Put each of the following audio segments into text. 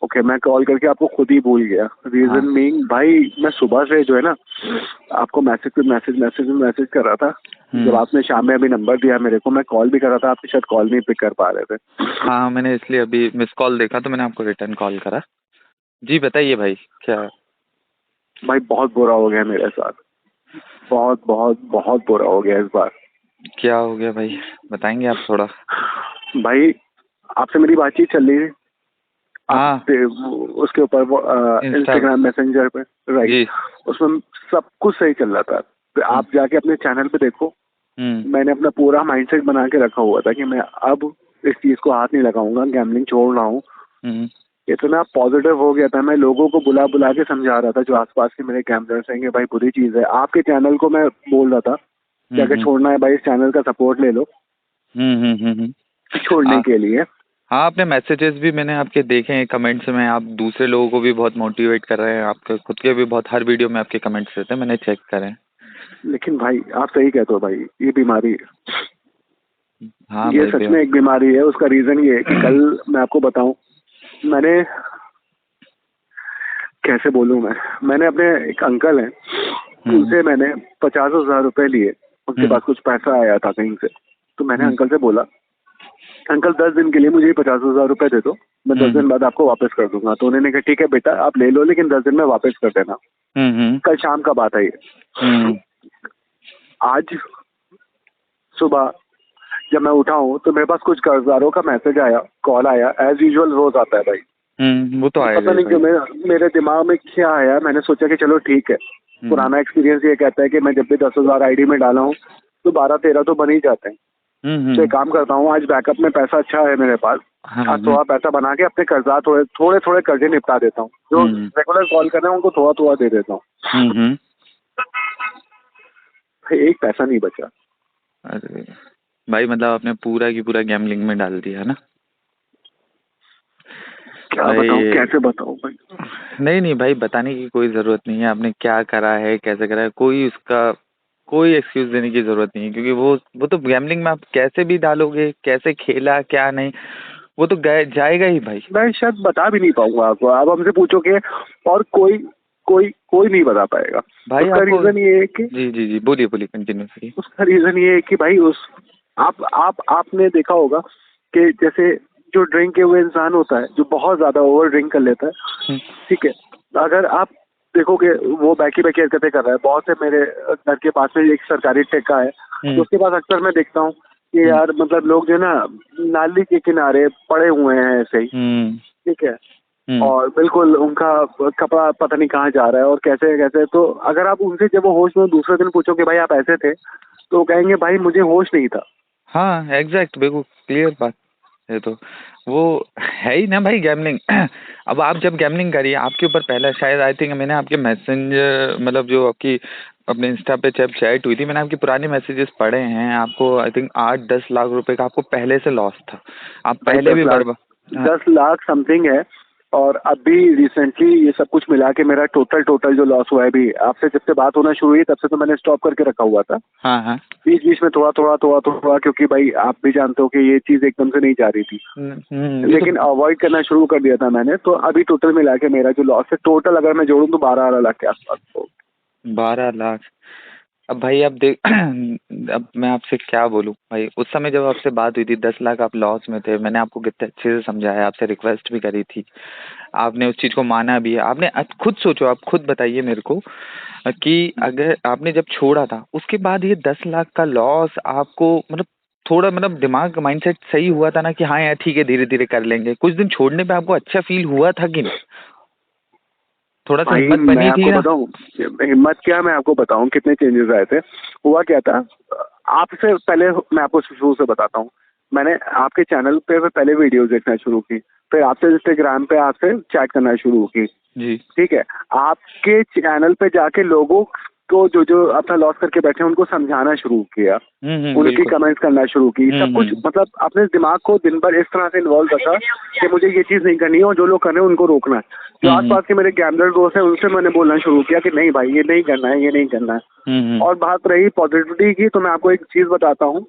Okay, मैं call करके आपको खुद ही भूल गया। रीजन मीइंग भाई, मैं सुबह से जो है ना आपको मैसेज पे मैसेज कर रहा था। जब आपने शाम में अभी नंबर दिया मेरे को, मैं कॉल भी कर रहा था, आपकी शायद कॉल नहीं पिक कर पा रहे थे। हाँ, मैंने इसलिए अभी मिस कॉल देखा तो मैंने आपको रिटर्न कॉल करा। जी बताइए भाई, क्या? भाई बहुत बुरा हो गया मेरे साथ, बहुत बहुत बहुत बुरा हो गया इस बार। क्या हो गया भाई, बताएंगे आप थोड़ा? भाई आपसे मेरी बातचीत चल रही है हाँ, आप उसके ऊपर इंस्टा। इंस्टाग्राम मैसेंजर पे, राइट। जी। उसमें सब कुछ सही चल रहा था। तो हम्म। आप जाके अपने चैनल पे देखो, हम्म। मैंने अपना पूरा माइंडसेट बना के रखा हुआ था कि मैं अब इस चीज को हाथ नहीं लगाऊंगा, गैम्बलिंग छोड़ रहा हूँ। हम्म। इतना पॉजिटिव हो गया था, मैं लोगों को बुला बुला के समझा रहा था जो आसपास के मेरे गैम्बलर्स हैं कि भाई बुरी चीज है। आपके चैनल को मैं बोल रहा था कि अगर हम्म। छोड़ना है भाई इस चैनल का सपोर्ट ले लो छोड़ने हाँ। के लिए। हाँ, अपने मैसेजेस भी मैंने आपके देखे हैं, कमेंट्स में आप दूसरे लोगों को भी बहुत मोटिवेट कर रहे हैं, आपके खुद के भी बहुत, हर वीडियो में आपके कमेंट्स रहते हैं, मैंने चेक करे हैं। लेकिन भाई आप सही कहते हो भाई, ये बीमारी है, हाँ ये भाई सच में एक बीमारी है। उसका रीजन ये है कि कल मैं आपको बताऊं, मैंने कैसे बोलूं मैंने अपने एक अंकल हैं, उनसे मैंने 50,000 रुपए लिए। उनके पास कुछ पैसा आया था कहीं से, तो मैंने अंकल से बोला अंकल 10 दिन के लिए मुझे 50,000 रुपए दे दो, मैं 10 दिन बाद आपको वापस कर दूंगा। तो उन्होंने कहा ठीक है बेटा आप ले लो, लेकिन 10 दिन में वापस कर देना। कल शाम का बात है ये। आज सुबह जब मैं उठा हूँ तो मेरे पास कुछ कर्जदारों का मैसेज आया, कॉल आया, एज यूजुअल रोज आता है भाई। वो तो तो आएगा पता ही नहीं भाई। क्यों मेरे दिमाग में क्या आया, मैंने सोचा कि चलो ठीक है, पुराना एक्सपीरियंस ये कहता है कि मैं जब भी 10,000 आईडी में डाला हूँ तो 12-13 तो बन ही जाते हैं। तो एक काम करता हूँ, आज बैकअप में पैसा अच्छा है मेरे पास, आज थोड़ा पैसा बना के अपने कर्जा थोड़े थोड़े कर्जे निपटा देता हूँ। जो रेगुलर कॉल कर रहे हैं उनको थोड़ा थोड़ा दे देता हूँ। एक पैसा नहीं बचा। अरे भाई, मतलब आपने पूरा की पूरा गैम्बलिंग में डाल दिया ना क्या भाई? बताऊँ, कैसे बताऊँ भाई? नहीं नहीं भाई, बताने की कोई जरूरत नहीं है, आपने क्या करा है, कैसे करा है, कोई एक्सक्यूज देने की जरूरत नहीं है, क्योंकि वो तो गैम्बलिंग में आप कैसे भी डालोगे, कैसे खेला क्या नहीं, वो तो जाएगा ही भाई। मैं शायद बता भी नहीं पाऊंगा आपको, आप हमसे पूछोगे और कोई कोई कोई नहीं बता पाएगा। भाई उसका आपको, रीजन ये है कि जी जी जी, बोलिए बोलिए, कंटिन्यू करिए। उसका रीजन ये है कि भाई उस आपने देखा होगा कि जैसे जो ड्रिंक किए हुए इंसान होता है, जो बहुत ज्यादा ओवर ड्रिंक कर लेता है, ठीक है, अगर आप देखोगे वो बैकी बैकी हरकतें कर रहा है। बहुत से मेरे घर के पास में एक सरकारी ठेका है, तो उसके पास अक्सर मैं देखता हूँ कि यार मतलब लोग जो ना नाली के किनारे पड़े हुए हैं ऐसे ही, ठीक है, और बिल्कुल उनका कपड़ा पता नहीं कहाँ जा रहा है और कैसे कैसे। तो अगर आप उनसे जब वो होश में दूसरे दिन पूछोगे भाई आप ऐसे थे, तो कहेंगे भाई मुझे होश नहीं था। हाँ एग्जैक्ट, बिल्कुल क्लियर बात है। तो वो है ही ना भाई गैमलिंग। अब आप जब गैमलिंग करिए, आपके ऊपर पहला शायद आई थिंक मैंने आपके मैसेंजर, मतलब जो आपकी अपने इंस्टा पे जब चैट हुई थी, मैंने आपके पुराने मैसेजेस पढ़े हैं। आपको आई थिंक 8-10 लाख रुपए का आपको पहले से लॉस था, आप भाई पहले भी बर्बाद। 10 लाख समथिंग है। और अभी रिसेंटली ये सब कुछ मिला के मेरा टोटल जो लॉस हुआ है, अभी आपसे जब से बात होना शुरू हुई तब से तो मैंने स्टॉप करके रखा हुआ था। हाँ हाँ। बीच बीच में थोड़ा, क्योंकि भाई आप भी जानते हो कि ये चीज एकदम से नहीं जा रही थी, ये तो लेकिन अवॉइड करना शुरू कर दिया था मैंने। तो अभी टोटल मिला के मेरा जो लॉस है, टोटल अगर मैं जोड़ूं तो 12 लाख के आसपास हो। 12 लाख। अब भाई आप देख, अब मैं आपसे क्या बोलूं भाई, उस समय जब आपसे बात हुई थी 10 लाख आप लॉस में थे, मैंने आपको कितने अच्छे से समझाया, आपसे रिक्वेस्ट भी करी थी, आपने उस चीज को माना भी है। आपने खुद सोचो, आप खुद बताइए मेरे को कि अगर आपने जब छोड़ा था उसके बाद ये 10 लाख का लॉस आपको, मतलब थोड़ा, मतलब दिमाग माइंडसेट सही हुआ था ना कि हाँ यार ठीक है धीरे धीरे कर लेंगे? कुछ दिन छोड़ने पे आपको अच्छा फील हुआ था कि नहीं? थोड़ा सा भाई हिम्मत मैं बनी थी आपको ना? बताऊं, हिम्मत क्या, मैं आपको बताऊं कितने चेंजेस आए थे। हुआ क्या था, आपसे पहले मैं आपको शुरू से बताता हूँ। मैंने आपके चैनल पे पहले वीडियोस देखना शुरू की, फिर आपसे इंस्टाग्राम पे आपसे चैट करना शुरू की, जी। ठीक है। आपके चैनल पे जाके लोगों को जो जो अपना लॉस करके बैठे हैं उनको समझाना शुरू किया, उनकी बिल्कुल। कमेंट्स करना शुरू की, सब कुछ मतलब अपने दिमाग को दिन भर इस तरह से इन्वॉल्व रखा कि मुझे ये चीज नहीं करनी है और जो लोग कर रहे हैं उनको रोकना है। जो आसपास के मेरे गैम्बलर दोस्त हैं उनसे मैंने बोलना शुरू किया कि नहीं भाई ये नहीं करना है, ये नहीं करना है। और बात रही पॉजिटिविटी की, तो मैं आपको एक चीज बताता हूँ,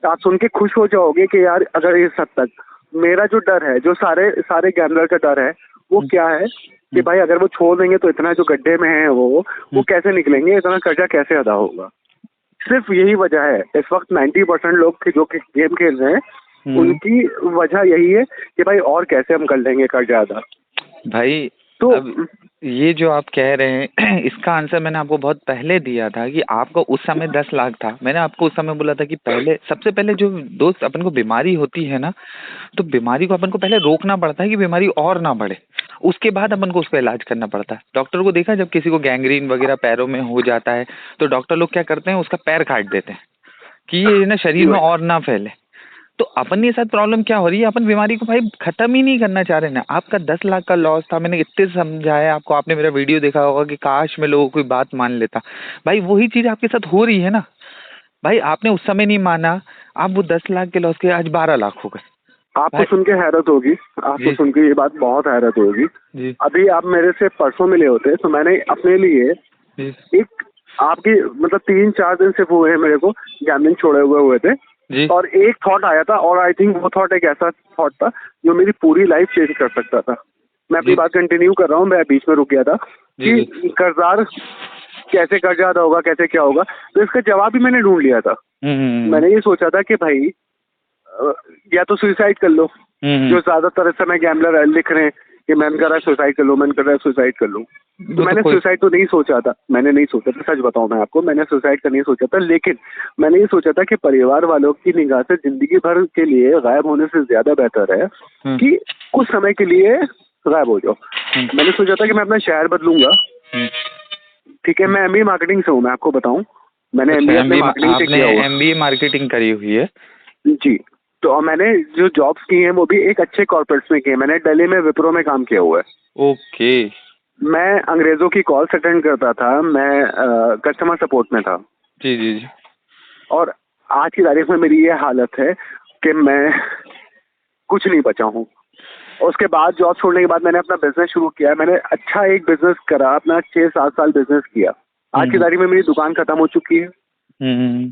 आप सुन के खुश हो जाओगे कि यार अगर इस हद तक मेरा जो डर है, जो सारे सारे गैम्बलर का डर है, वो क्या है कि भाई अगर वो छोड़ देंगे तो इतना जो गड्ढे में है वो कैसे निकलेंगे, इतना कर्जा कैसे अदा होगा। सिर्फ यही वजह है इस वक्त 90% लोग जो कि गेम खेल रहे हैं उनकी वजह यही है कि भाई और कैसे हम कर लेंगे कर्जा अदा। भाई तो अब ये जो आप कह रहे हैं इसका आंसर मैंने आपको बहुत पहले दिया था कि आपको उस समय 10 लाख था। मैंने आपको उस समय बोला था कि पहले सबसे पहले जो दोस्त अपन को बीमारी होती है ना, तो बीमारी को अपन को पहले रोकना पड़ता है कि बीमारी और ना बढ़े, उसके बाद अपन को उसका इलाज करना पड़ता है। डॉक्टर को देखा जब किसी को गैंग्रीन वगैरह पैरों में हो जाता है तो डॉक्टर लोग क्या करते हैं, उसका पैर काट देते हैं कि ये ना शरीर में और ना फैले। तो अपन के साथ प्रॉब्लम क्या हो रही है, अपन बीमारी को भाई खत्म ही नहीं करना चाह रहे ना। आपका 10 लाख का लॉस था, मैंने इतने समझाया आपको, आपने मेरा वीडियो देखा होगा कि काश मैं लोगों की बात मान लेता। भाई वही चीज आपके साथ हो रही है ना। भाई आपने उस समय नहीं माना, आप वो 10 लाख के लॉस के आज 12 लाख हो गए। आपको सुन के हैरत होगी, आपको सुन के ये बात बहुत हैरत होगी जी। अभी आप मेरे से परसों मिले होते तो मैंने अपने लिए एक आपकी मतलब 3-4 दिन से हुए हैं मेरे को गैम्बलिंग छोड़े हुए थे जी। और एक थॉट आया था और आई थिंक वो थॉट एक ऐसा थॉट था जो मेरी पूरी लाइफ चेंज कर सकता था। मैं अपनी बात कंटिन्यू कर रहा हूँ, मैं बीच में रुक गया था कि कर्जदार कैसे कर्जा अदा होगा, कैसे क्या होगा। तो इसका जवाब भी मैंने ढूंढ लिया था। मैंने ये सोचा था कि भाई या तो सुसाइड कर लो, जो ज्यादातर इस समय गैम्बलर लिख रहे हैं कि मन कर रहा है सुसाइड कर लो, मन कर रहा है सुसाइड कर लो। तो मैंने सुसाइड तो नहीं सोचा था, मैंने नहीं सोचा था, सच बताऊं मैं आपको, मैंने सुसाइड का नहीं सोचा था। लेकिन मैंने ये सोचा था कि परिवार वालों की निगाह से जिंदगी भर के लिए गायब होने से ज्यादा बेहतर है कि कुछ समय के लिए गायब हो जाओ। मैंने सोचा था कि मैं अपना शहर बदलूंगा। ठीक है, मैं MBA मार्केटिंग से हूँ, मैं आपको बताऊं, मैंने MBA मार्केटिंग से किया हुआ। MBA मार्केटिंग करी हुई है जी। तो मैंने जो जॉब्स की हैं वो भी एक अच्छे कॉर्पोरेट्स में की है। मैंने दिल्ली में विप्रो में काम किया हुआ है। ओके। मैं अंग्रेजों की कॉल्स अटेंड करता था, मैं कस्टमर सपोर्ट में था। जी जी जी। और आज की तारीख में मेरी ये हालत है कि मैं कुछ नहीं बचा हूँ। उसके बाद जॉब छोड़ने के बाद मैंने अपना बिजनेस शुरू किया। मैंने अच्छा एक बिजनेस करा, अपना 6-7 साल बिजनेस किया। आज की तारीख में मेरी दुकान खत्म हो चुकी है।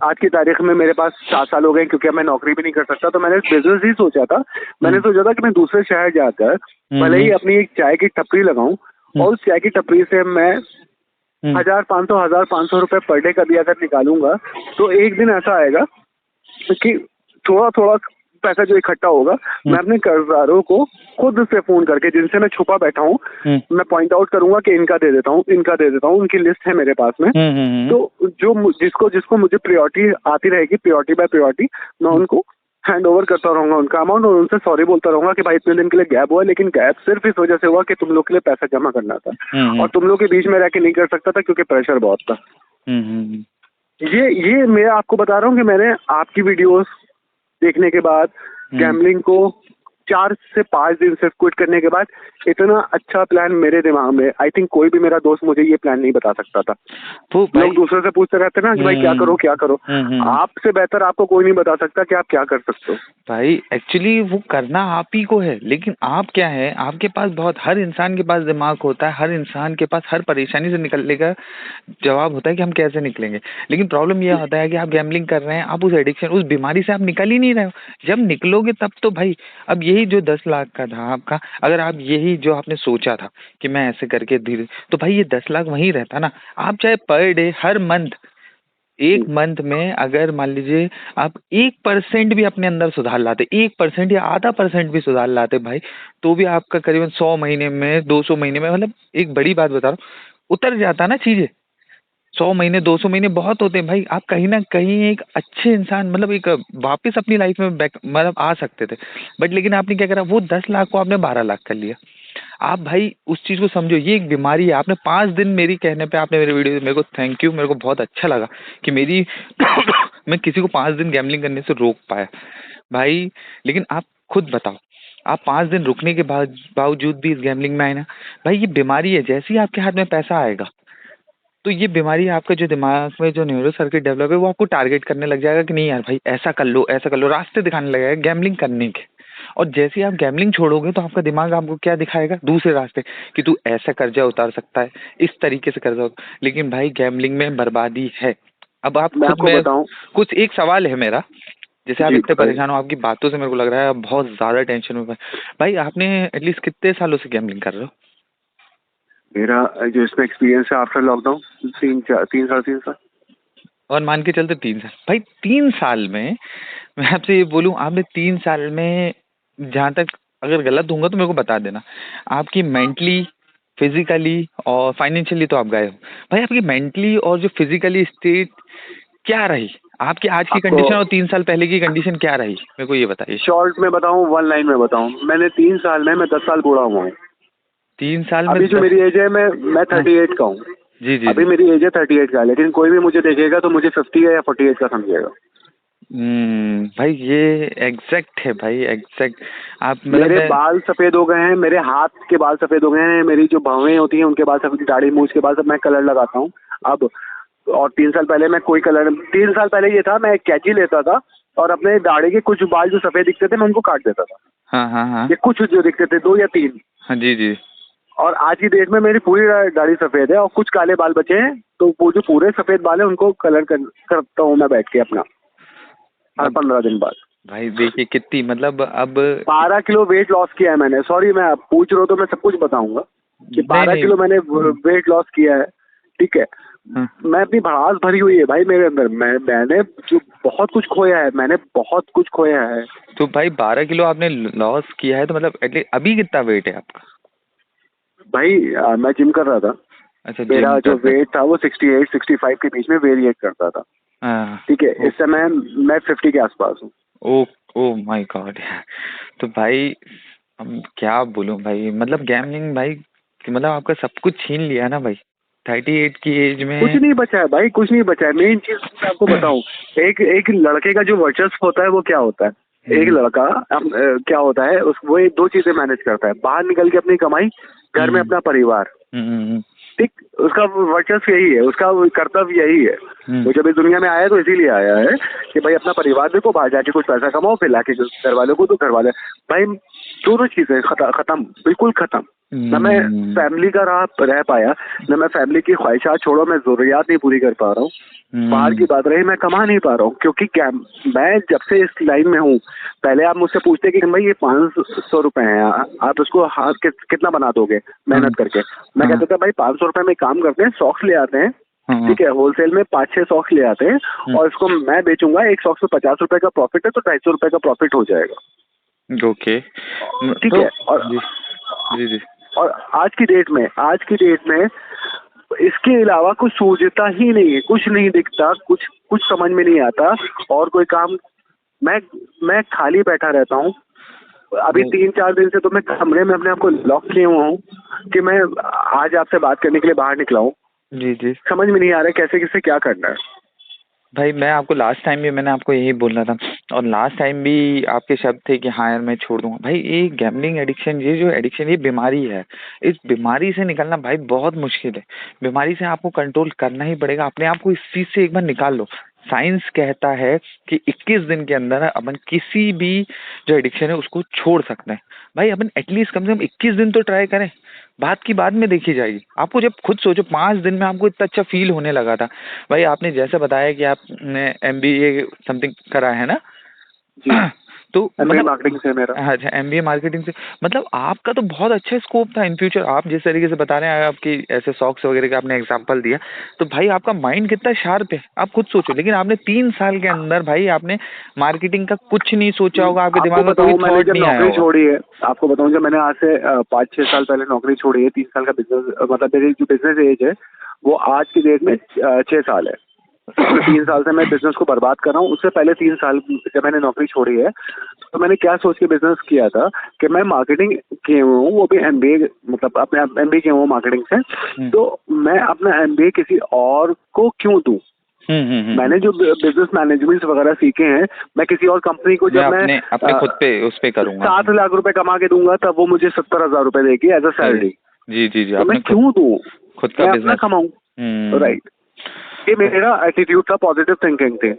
आज की तारीख में मेरे पास 4 साल हो गए क्योंकि अब मैं नौकरी भी नहीं कर सकता। तो मैंने बिजनेस ही सोचा था, मैंने सोचा था कि मैं दूसरे शहर जाकर भले ही अपनी एक चाय की टपरी लगाऊं और उस चाय की टपरी से मैं 1,500 रुपए पर डे का भी अगर निकालूंगा तो एक दिन ऐसा आएगा कि थोड़ा थोड़ा पैसा जो इकट्ठा होगा मैं अपने कर्जदारों को खुद से फोन करके, जिनसे मैं छुपा बैठा हूँ, मैं पॉइंट आउट करूंगा कि इनका दे देता हूँ, इनका दे देता हूँ। उनकी लिस्ट है मेरे पास में। तो जो जिसको मुझे प्रायोरिटी आती रहेगी, प्रायोरिटी बाय प्रायोरिटी, मैं उनको हैंड ओवर करता रहूंगा उनका अमाउंट और उनसे सॉरी बोलता रहूंगा कि भाई इतने दिन के लिए गैप हुआ, लेकिन गैप सिर्फ इस वजह से हुआ कि तुम लोग के लिए पैसा जमा करना था और तुम लोग के बीच में रह के नहीं कर सकता था क्योंकि प्रेशर बहुत था। ये मैं आपको बता रहा हूँ कि मैंने आपकी वीडियोस देखने के बाद गैम्बलिंग को 4 से 5 दिन से क्विट करने के बाद इतना अच्छा प्लान मेरे दिमाग में, आई थिंक कोई भी मेरा दोस्त मुझे ये प्लान नहीं बता सकता था। तो लोग दूसरे से पूछते रहते ना कि भाई क्या करो क्या करो। आपसे बेहतर आपको कोई नहीं बता सकता कि आप क्या कर सकते हो। भाई एक्चुअली वो करना आप ही को है, लेकिन आप क्या है, आपके पास बहुत, हर इंसान के पास दिमाग होता है, हर इंसान के पास हर परेशानी से निकलने का जवाब होता है कि हम कैसे निकलेंगे। लेकिन प्रॉब्लम यह होता है कि आप गैम्बलिंग कर रहे हैं, आप उस एडिक्शन, उस बीमारी से आप निकल ही नहीं रहे हो। जब निकलोगे तब तो भाई, अब यही जो 10 लाख का था आपका, अगर आप यही जो आपने सोचा था कि मैं ऐसे करके धीरे, तो भाई ये 10 लाख वहीं रहता ना। आप चाहे पर डे, हर मंथ, एक मंथ में अगर मान लीजिए आप 1% भी अपने अंदर सुधार लाते, 1% या आधा % भी सुधार लाते भाई, तो भी आपका करीबन 100 महीने में, 200 महीने में, मतलब एक बड़ी बात बता रहा हूँ, उतर जाता ना चीजें। 100 महीने, 200 महीने बहुत होते हैं भाई। आप कहीं ना कहीं एक अच्छे इंसान, मतलब एक वापस अपनी लाइफ में बैक, मतलब आ सकते थे। बट लेकिन आपने क्या करा, वो 10 लाख को आपने 12 लाख कर लिया। आप भाई उस चीज को समझो, ये एक बीमारी है। आपने 5 दिन मेरी कहने पे आपने मेरे वीडियो, मेरे को थैंक यू, मेरे को बहुत अच्छा लगा कि मेरी मैं किसी को 5 दिन गैम्बलिंग करने से रोक पाया भाई। लेकिन आप खुद बताओ, आप 5 दिन रुकने के बावजूद भी इस गैम्बलिंग में आए ना भाई। ये बीमारी है, जैसे ही आपके हाथ में पैसा आएगा तो ये बीमारी, आपका जो दिमाग में जो न्यूरो सर्किट डेवलप है वो आपको टारगेट करने लग जाएगा कि नहीं यार भाई ऐसा कर लो, ऐसा कर लो, रास्ते दिखाने लगेगा गैम्बलिंग करने के। और जैसे ही आप गैम्बलिंग छोड़ोगे तो आपका दिमाग आपको क्या दिखाएगा, दूसरे रास्ते, कि तू ऐसा कर्जा उतार सकता है, इस तरीके से कर्जा। लेकिन भाई गैम्बलिंग में बर्बादी है। अब आप मैं आपको बताऊं, कुछ एक सवाल है मेरा जैसे आप जी इतने भाई। परेशान हो, आपकी बातों से मेरे को लग रहा है आप बहुत ज्यादा टेंशन में। भाई आपने एटलीस्ट कितने सालों से गैम्बलिंग कर रहे हो? मेरा जो इसमें एक्सपीरियंस है आफ्टर लॉकडाउन 3 साल। और मान के चलते 3 साल। भाई 3 साल में मैं आपसे ये बोलूं, आपने 3 साल में, जहां तक अगर गलत दूंगा तो मेरे को बता देना, आपकी मेंटली, फिजिकली और फाइनेंशियली तो आप गए हो, भाई आपकी मेंटली और जो फिजिकली स्टेट क्या रही? आपकी आज की आपको कंडीशन और 3 साल पहले की कंडीशन क्या रही, मेरे को ये बताइए। शॉर्ट में बताऊं, वन लाइन में बताऊं, मैंने 3 साल में मैं 10 साल बूढ़ा हुआ हूँ। 3 साल में अभी जो 10? मेरी एज है, मैं हाँ, 38 का हूँ। जी जी अभी जी। मेरी एज है 38 का, लेकिन कोई भी मुझे देखेगा तो मुझे 50 या 48 का समझेगा। भाई ये एग्जैक्ट है भाई, एग्जैक्ट। आप मतलब मेरे मैं, बाल सफेद हो गए हैं, मेरे हाथ के बाल सफेद हो गए हैं, मेरी जो भवें होती हैं उनके बाल सफेद, दाढ़ी मूछ के बाल सब मैं कलर लगाता हूँ अब। और 3 साल पहले मैं कोई कलर, 3 साल पहले ये था, मैं एक कैंची लेता था और अपने दाढ़ी के कुछ बाल जो सफेद दिखते थे मैं उनको काट देता था। हाँ हाँ हाँ ये कुछ जो दिखते थे, 2 या 3। हाँ, जी जी। और आज की डेट में मेरी पूरी दाढ़ी सफेद है और कुछ काले बाल बचे हैं, तो वो जो पूरे सफेद बाल है उनको कलर करता हूँ मैं बैठ के अपना, हर अब 15 दिन बाद। भाई देखिए कितनी, मतलब अब 12 किलो वेट लॉस किया है मैंने। सॉरी, मैं आप पूछ रहे हो तो मैं सब कुछ बताऊंगा कि नहीं 12 नहीं। किलो मैंने वेट लॉस किया है। ठीक है। हाँ, मैं अपनी भड़ास भरी हुई है भाई मेरे अंदर। मैंने जो बहुत कुछ खोया है, मैंने बहुत कुछ खोया है तो भाई 12 किलो आपने लॉस किया है, तो मतलब एटलीस्ट अभी कितना वेट है आपका? भाई। मैं जिम कर रहा था। अच्छा, मेरा जिम जो करते वेट था वो 68-65 के बीच में वेरिएट करता था। हाँ। ठीक है। ओ, इस समय मैं 50 के आसपास हूँ। ओ, ओ माय गॉड। तो भाई हम क्या बोलूं भाई, मतलब गैमलिंग भाई, कि मतलब आपका सब कुछ छीन लिया ना भाई, 38 की एज कुछ में। नहीं बचा है भाई, कुछ नहीं बचा है। मेन चीज मैं आपको बताऊं, एक एक लड़के का जो वर्चस्व होता है वो क्या होता है। एक हम्म लड़का क्या होता है, वो ये 2 चीजें मैनेज करता है, बाहर निकल के अपनी कमाई, घर में हम्म अपना परिवार। हम्म ठीक। उसका वर्चस्व यही है, उसका कर्तव्य यही है। हम्म वो जब इस दुनिया में आया है तो इसीलिए आया है कि भाई अपना परिवार देखो, बाहर जाके कुछ पैसा कमाओ, फिर लाके घर वालों को, तो घर वाले भाई दोनों चीजें खत्म, बिल्कुल खत्म। न मैं हम्म फैमिली का रह पाया, न मैं फैमिली की ख्वाहिशात, छोड़ो मैं जरूरियात नहीं पूरी कर पा रहा हूँ। बाहर की हम्म बात रही, मैं कमा नहीं पा रहा हूँ क्योंकि क्या, मैं जब से इस लाइन में हूँ, पहले आप मुझसे पूछते कि भाई ये 500 रुपए हैं, आप इसको हाथ कितना बना दोगे मेहनत करके। मैं हाँ कहता था भाई 500 रुपए में काम करते हैं, सॉक्स ले आते हैं। हाँ ठीक है। होलसेल में 5-6 सॉक्स ले आते हैं और इसको मैं बेचूंगा, एक सॉक्स में 50 रुपए का प्रॉफिट है, तो 250 रुपए का प्रॉफिट हो जाएगा। ओके। ठीक तो है। जी जी जी। और आज की डेट में इसके अलावा कुछ सूझता ही नहीं है, कुछ नहीं दिखता, कुछ कुछ समझ में नहीं आता और कोई काम। मैं मैं खाली बैठा रहता हूँ। अभी भाई 3-4 दिन से तो मैं कमरे में अपने आप को लॉक किए हुआ हूँ कि मैं आज आपसे बात करने के लिए बाहर निकला हूँ। जी जी। समझ में नहीं आ रहा है कैसे किसे क्या करना है। भाई मैं आपको लास्ट टाइम भी मैंने आपको यही बोलना था, और लास्ट टाइम भी आपके शब्द थे कि हाँ यार मैं छोड़ दूंगा। भाई ये गैम्बलिंग एडिक्शन, ये जो एडिक्शन, ये बीमारी है। इस बीमारी से निकलना भाई बहुत मुश्किल है। बीमारी से आपको कंट्रोल करना ही पड़ेगा, अपने आप को इस चीज से एक बार निकाल लो। साइंस कहता है कि 21 दिन के अंदर अपन किसी भी जो एडिक्शन है उसको छोड़ सकते हैं। भाई अपन एटलीस्ट कम से कम 21 दिन तो ट्राई करें, बात की बाद में देखी जाएगी। आपको जब खुद सोचो 5 दिन में आपको इतना अच्छा फील होने लगा था। भाई आपने जैसे बताया कि आपने MBA समथिंग करा है ना? जी। तो एमबीए मतलब, मार्केटिंग से मेरा। अच्छा MBA मार्केटिंग से, मतलब आपका तो बहुत अच्छा स्कोप था इन फ्यूचर। आप जिस तरीके से बता रहे हैं, आपकी ऐसे सॉक्स वगैरह का आपने एग्जांपल दिया, तो भाई आपका माइंड कितना शार्प है, आप खुद सोचो। लेकिन आपने 3 साल के अंदर भाई आपने मार्केटिंग का कुछ नहीं सोचा होगा, आपके आपको दिमाग में कोई बताऊं, मैंने थॉट जब नहीं आया नौकरी होगा। छोड़ी है, आपको बताऊं जब मैंने आज से 5-6 साल पहले नौकरी छोड़ी है, 3 साल का बिजनेस, मतलब मेरी जो बिजनेस एज है वो आज की डेट में 6 साल है। उसमें 3 साल से मैं बिजनेस को बर्बाद कर रहा हूँ। उससे पहले 3 साल जब मैंने नौकरी छोड़ी है तो मैंने क्या सोच के बिजनेस किया था कि मैं मार्केटिंग किए हुए हूँ, वो भी एमबीए, मतलब अपने एमबीए किए हुए हूँ मार्केटिंग से। तो मैं अपना एमबीए किसी और को क्यों दूं। हम्म। मैंने जो बिजनेस मैनेजमेंट वगैरह सीखे हैं, मैं किसी और कंपनी को मैं जब मैं अपने अपने खुद पे उस पे करूंगा। 7 लाख रुपए कमा के दूंगा तब वो मुझे 70,000 रुपए देगी एज अ सही। सैलरी। जी जी जी, तो मैं आपने खुद क्यों दूं, खुद का मैं अपना बिजनेस। कमाऊं। हम्म। राइट। ये मेरा एटीट्यूड था, पॉजिटिव थिंकिंग थी।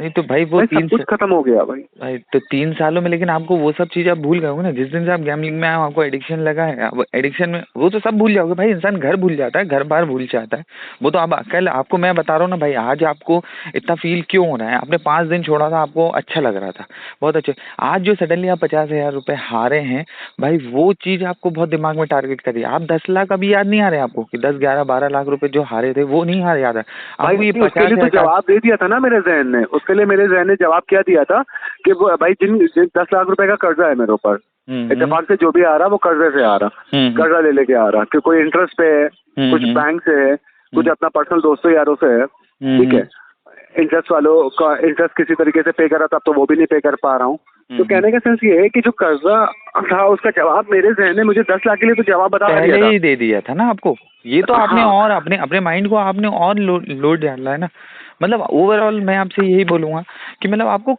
नहीं तो भाई वो सब कुछ खत्म हो गया भाई। भाई तो 3 सालों में, लेकिन आपको वो सब चीज आप भूल गए होगे ना। जिस दिन से आप गैम्बलिंग में आए हो, आपको एडिक्शन लगा है, आप एडिक्शन में वो तो सब भूल जाओगे भाई। इंसान घर भूल जाता है, घर बार भूल जाता है। वो तो अब कल आपको मैं बता रहा हूँ ना भाई, आज आपको इतना फील क्यों हो रहा है। आपने 5 दिन छोड़ा था, आपको अच्छा लग रहा था, बहुत अच्छे। आज जो सडनली आप 50,000 रुपए हारे हैं भाई, वो चीज आपको बहुत दिमाग में टारगेट करी। आप 10 लाख अभी याद नहीं आ रहे आपको कि 10, 11, 12 लाख रुपए जो हारे थे वो नहीं हारे याद है आपको। ये भाई उसके लिए तो 50,000 जवाब दे दिया था ना मेरे जहन ने, उसके लिए मेरे जहन ने जवाब क्या दिया था कि वो भाई जिन 10 लाख रुपए का कर्जा है मेरे ऊपर, इत्तेफाक से जो भी आ रहा वो कर्जे से आ रहा, कर्जा ले लेके आ रहा, कि कोई इंटरेस्ट पे है, कुछ बैंक से है, कुछ अपना पर्सनल दोस्तों यारों से है, ठीक है। इंटरेस्ट वालों का इंटरेस्ट किसी तरीके से पे करा था, तो वो भी नहीं पे कर पा रहा हूँ। तो कहने का सेंस ये है कि जो कर्जा था उसका जवाब मेरे जहन ने मुझे 10 लाख के लिए तो जवाब बता दिया था, पहले ही दे दिया था ना आपको। ये तो आपने और अपने अपने माइंड को आपने और लोड डाला है ना। मतलब ओवरऑल मैं आपसे यही बोलूंगा कि मतलब आपको